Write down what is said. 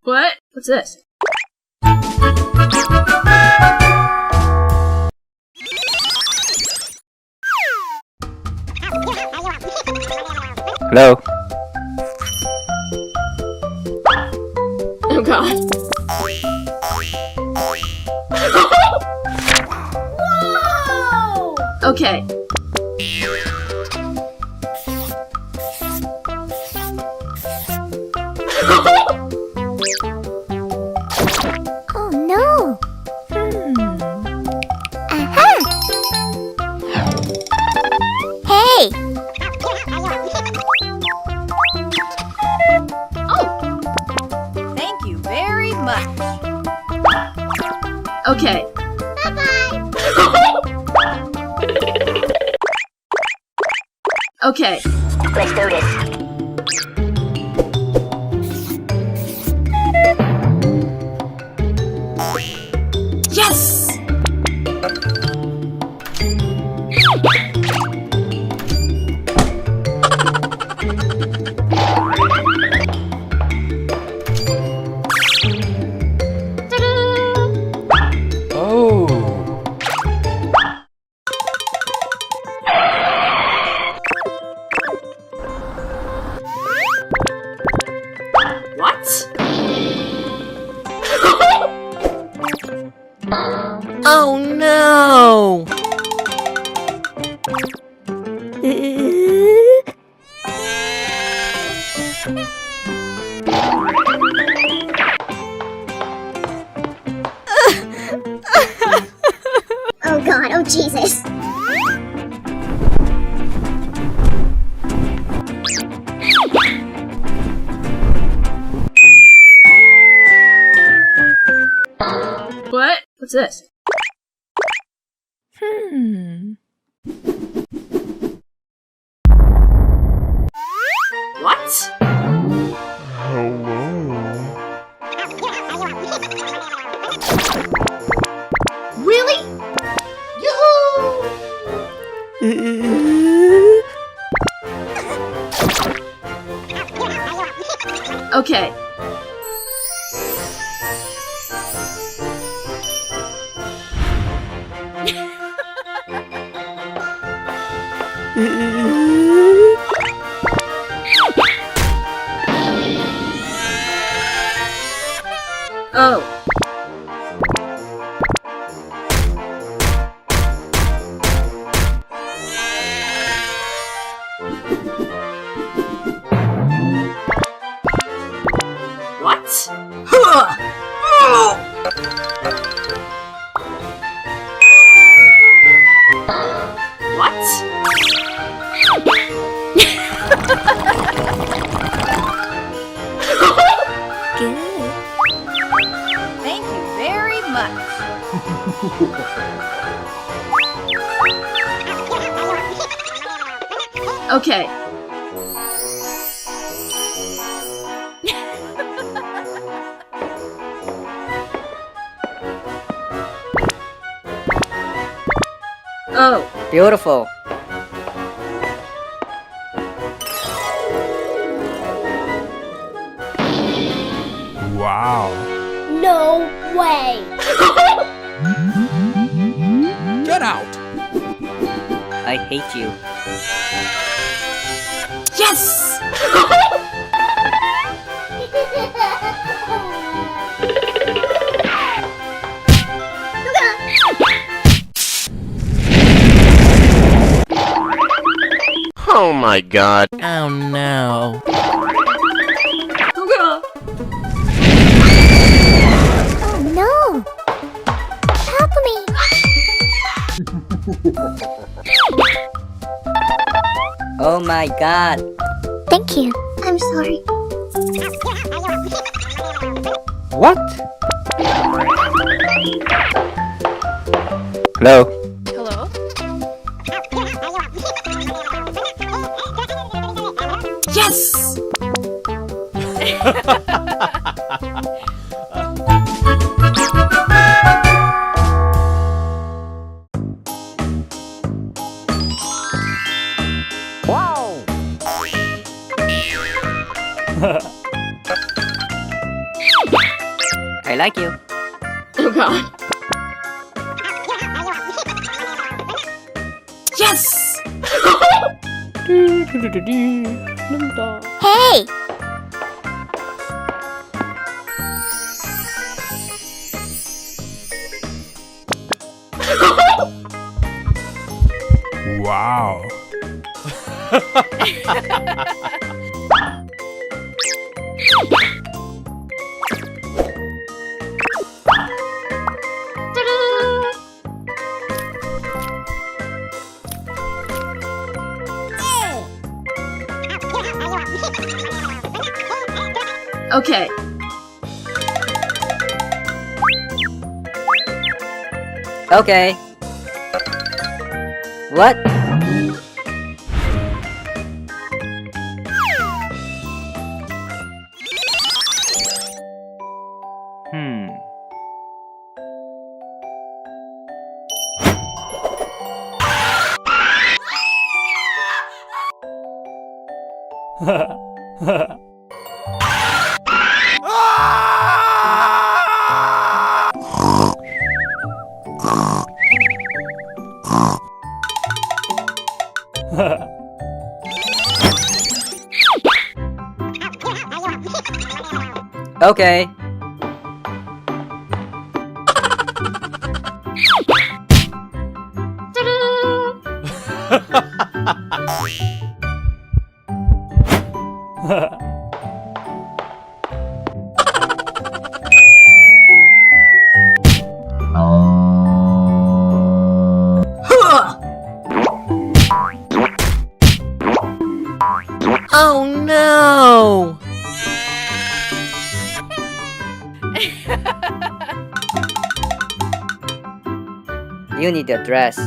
What? What's this? Hello? Oh god. Whoa! Okay. Oh no! Aha! Hey! Oh! Thank you very much. Okay. Bye-bye! Okay. Let's do this. Yes! Oh. What? Oh no! Oh god, oh Jesus! What? What's this? What? Really? Okay. Oh. What? What? Good. Thank you very much. Okay. Oh. Beautiful. Wow. No way! Get out. I hate you. Yes! Oh my god. Oh no. Oh god. Oh no! Help me! Oh my god. Thank you. I'm sorry. What? Hello? Hello? Yes! Wow. I like you. Oh god. Yes! Hey! Wow. Okay. Okay. What? Hmm. Okay. Oh no! You need a dress.